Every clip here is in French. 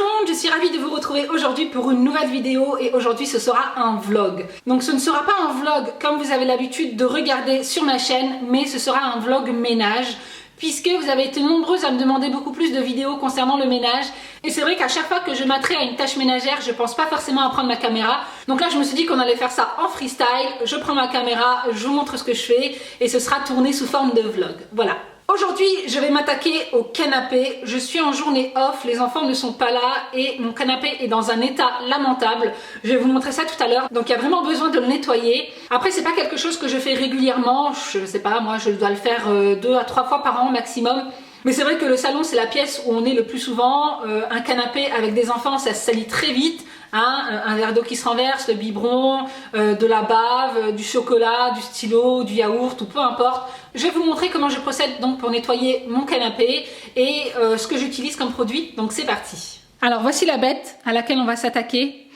le monde, je suis ravie de vous retrouver aujourd'hui pour une nouvelle vidéo et aujourd'hui ce sera un vlog. Donc ce ne sera pas un vlog comme vous avez l'habitude de regarder sur ma chaîne, mais ce sera un vlog ménage puisque vous avez été nombreuses à me demander beaucoup plus de vidéos concernant le ménage. Et c'est vrai qu'à chaque fois que je m'attrais à une tâche ménagère, je pense pas forcément à prendre ma caméra. Donc là je me suis dit qu'on allait faire ça en freestyle, je prends ma caméra, je vous montre ce que je fais et ce sera tourné sous forme de vlog. Voilà. Aujourd'hui, je vais m'attaquer au canapé. Je suis en journée off, les enfants ne sont pas là et mon canapé est dans un état lamentable. Je vais vous montrer ça tout à l'heure. Donc il y a vraiment besoin de le nettoyer. Après, c'est pas quelque chose que je fais régulièrement. Je sais pas, moi je dois le faire 2 à 3 fois par an maximum. Mais c'est vrai que le salon, c'est la pièce où on est le plus souvent. Un canapé avec des enfants, ça se salit très vite. Hein, un verre d'eau qui se renverse, le biberon, de la bave, du chocolat, du stylo, du yaourt ou peu importe. Je vais vous montrer comment je procède donc pour nettoyer mon canapé et ce que j'utilise comme produit. Donc c'est parti. Alors voici la bête à laquelle on va s'attaquer.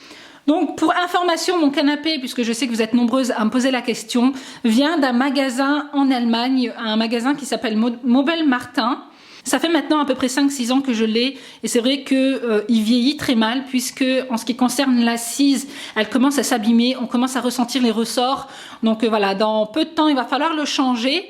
Donc pour information, mon canapé, puisque je sais que vous êtes nombreuses à me poser la question, vient d'un magasin en Allemagne, un magasin qui s'appelle Mobel Martin. Ça fait maintenant à peu près 5-6 ans que je l'ai et c'est vrai que il vieillit très mal puisque en ce qui concerne l'assise, elle commence à s'abîmer, on commence à ressentir les ressorts. Donc voilà, dans peu de temps, il va falloir le changer.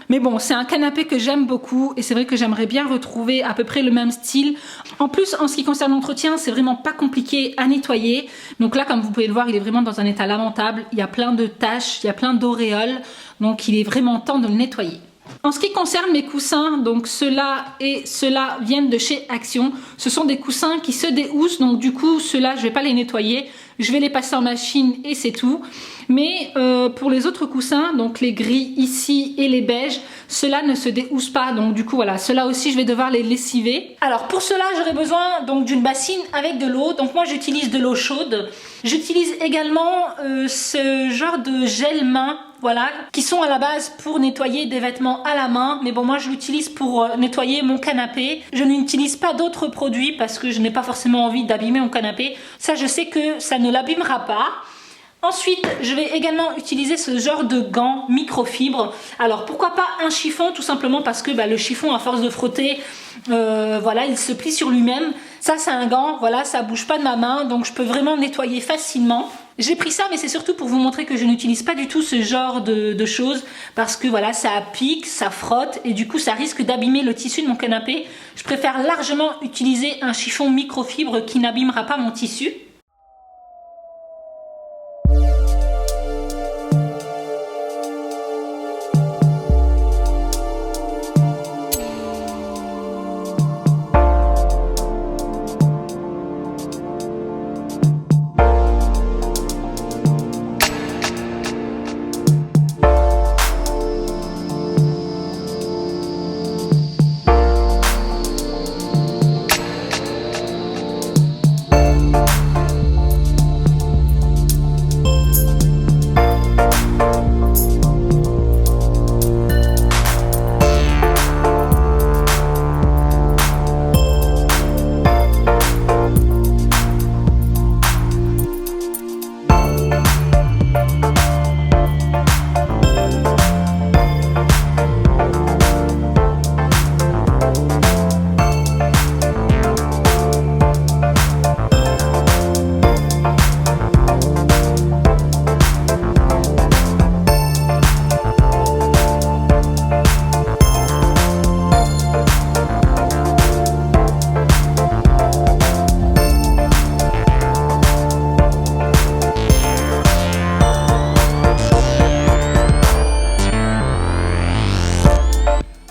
Mais bon, c'est un canapé que j'aime beaucoup et c'est vrai que j'aimerais bien retrouver à peu près le même style. En plus, en ce qui concerne l'entretien, c'est vraiment pas compliqué à nettoyer. Donc là, comme vous pouvez le voir, il est vraiment dans un état lamentable. Il y a plein de taches, il y a plein d'auréoles. Donc il est vraiment temps de le nettoyer. En ce qui concerne mes coussins, donc ceux-là et ceux-là viennent de chez Action. Ce sont des coussins qui se déhoussent, donc du coup ceux-là je vais pas les nettoyer, je vais les passer en machine et c'est tout. Mais pour les autres coussins, donc les gris ici et les beiges, ceux-là ne se déhoussent pas, donc du coup voilà, ceux-là aussi je vais devoir les lessiver. Alors pour cela j'aurai besoin donc d'une bassine avec de l'eau, donc moi j'utilise de l'eau chaude. J'utilise également ce genre de gel main. Voilà, qui sont à la base pour nettoyer des vêtements à la main. Mais bon, moi je l'utilise pour nettoyer mon canapé. Je n'utilise pas d'autres produits parce que je n'ai pas forcément envie d'abîmer mon canapé. Ça, je sais que ça ne l'abîmera pas. Ensuite, je vais également utiliser ce genre de gants microfibre. Alors, pourquoi pas un chiffon? Tout simplement parce que le chiffon, à force de frotter, voilà, il se plie sur lui-même. Ça, c'est un gant, voilà, ça bouge pas de ma main, donc je peux vraiment nettoyer facilement. J'ai pris ça, mais c'est surtout pour vous montrer que je n'utilise pas du tout ce genre de choses parce que voilà, ça pique, ça frotte et du coup, ça risque d'abîmer le tissu de mon canapé. Je préfère largement utiliser un chiffon microfibre qui n'abîmera pas mon tissu.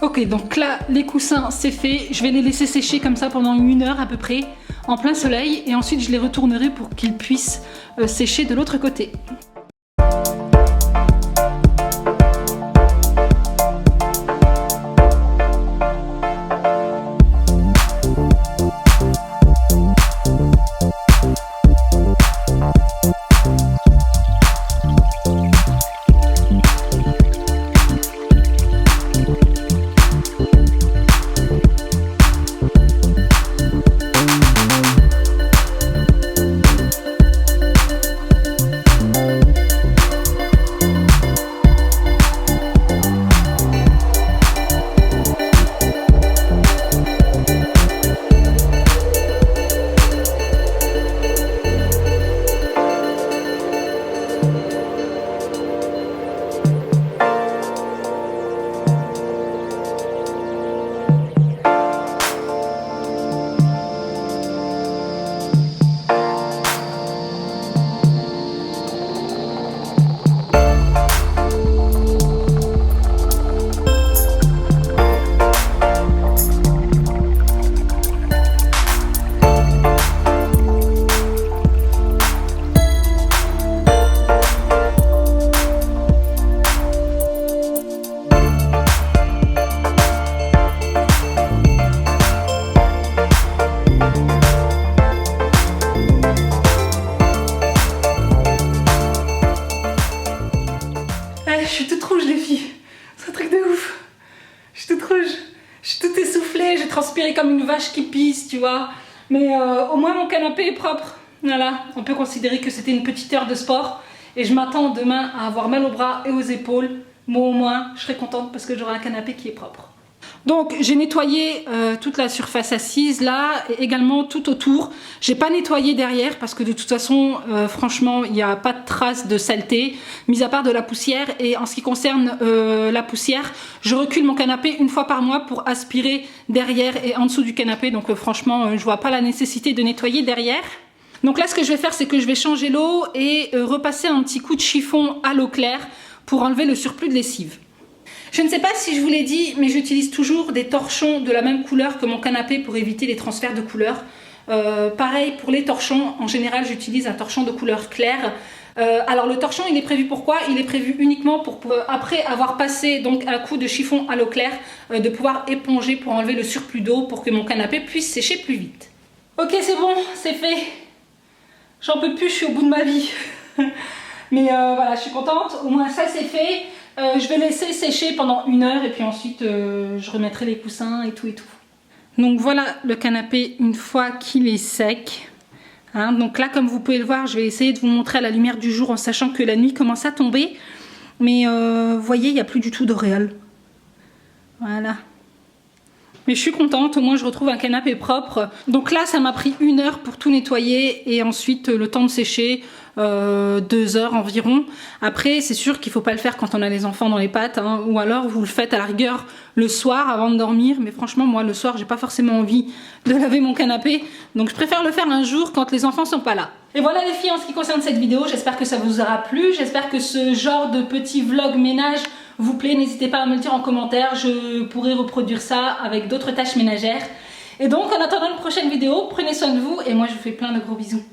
Ok, donc là, les coussins, c'est fait. Je vais les laisser sécher comme ça pendant 1 heure à peu près, en plein soleil. Et ensuite, je les retournerai pour qu'ils puissent sécher de l'autre côté. comme une vache qui pisse, tu vois. Mais au moins mon canapé est propre. Voilà, on peut considérer que c'était une petite heure de sport. Et je m'attends demain à avoir mal aux bras et aux épaules. Bon, au moins, je serai contente parce que j'aurai un canapé qui est propre. Donc j'ai nettoyé toute la surface assise là et également tout autour. J'ai pas nettoyé derrière parce que de toute façon franchement il n'y a pas de trace de saleté mis à part de la poussière. Et en ce qui concerne la poussière, je recule mon canapé une fois par mois pour aspirer derrière et en dessous du canapé. Donc franchement je vois pas la nécessité de nettoyer derrière. Donc là ce que je vais faire, c'est que je vais changer l'eau et repasser un petit coup de chiffon à l'eau claire pour enlever le surplus de lessive. Je ne sais pas si je vous l'ai dit, mais j'utilise toujours des torchons de la même couleur que mon canapé pour éviter les transferts de couleurs. Pareil pour les torchons, en général j'utilise un torchon de couleur claire. Alors le torchon il est prévu pourquoi? Il est prévu uniquement pour après avoir passé donc un coup de chiffon à l'eau claire, de pouvoir éponger pour enlever le surplus d'eau pour que mon canapé puisse sécher plus vite. Ok, c'est bon, c'est fait. J'en peux plus, je suis au bout de ma vie. Mais voilà, je suis contente, au moins ça c'est fait. Je vais laisser sécher pendant 1 heure et puis ensuite je remettrai les coussins et tout et tout. Donc voilà le canapé une fois qu'il est sec. Hein, donc là comme vous pouvez le voir, je vais essayer de vous montrer à la lumière du jour en sachant que la nuit commence à tomber. Mais vous voyez, il n'y a plus du tout d'auréole. Voilà. Mais je suis contente, au moins je retrouve un canapé propre. Donc là ça m'a pris 1 heure pour tout nettoyer et ensuite le temps de sécher 2 heures environ. Après c'est sûr qu'il ne faut pas le faire quand on a les enfants dans les pattes, hein, ou alors vous le faites à la rigueur le soir avant de dormir. Mais franchement moi le soir j'ai pas forcément envie de laver mon canapé, donc je préfère le faire un jour quand les enfants sont pas là. Et voilà les filles en ce qui concerne cette vidéo, j'espère que ça vous aura plu, j'espère que ce genre de petit vlog ménage vous plaît, n'hésitez pas à me le dire en commentaire, je pourrai reproduire ça avec d'autres tâches ménagères. Et donc en attendant une prochaine vidéo, prenez soin de vous et moi je vous fais plein de gros bisous.